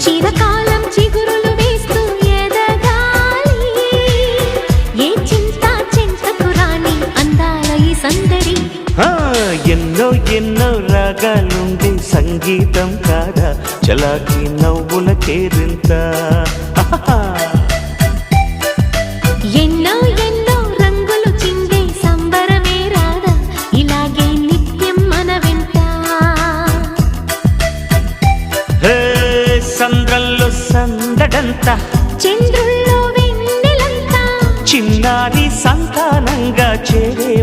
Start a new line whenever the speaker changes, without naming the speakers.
చిరకాలం చిగురులు వేస్తూ ఎదగాలి. ఏ చింత చింతకు రాని అందాల ఈ సందడి.
ఎన్నో ఎన్నో రాగాలుండే సంగీతం కాదా చలాకి నవ్వుల కేరింత.
ఎన్నో ఎన్నో రంగులు చిందే సంబరమే రాదా ఇలాగే నిత్యం మన వెంట.
సంద్రంలో సందడంతా
చంద్రుల్లో వెన్నెలంతా
చిన్నారి సంతానంగా చేరే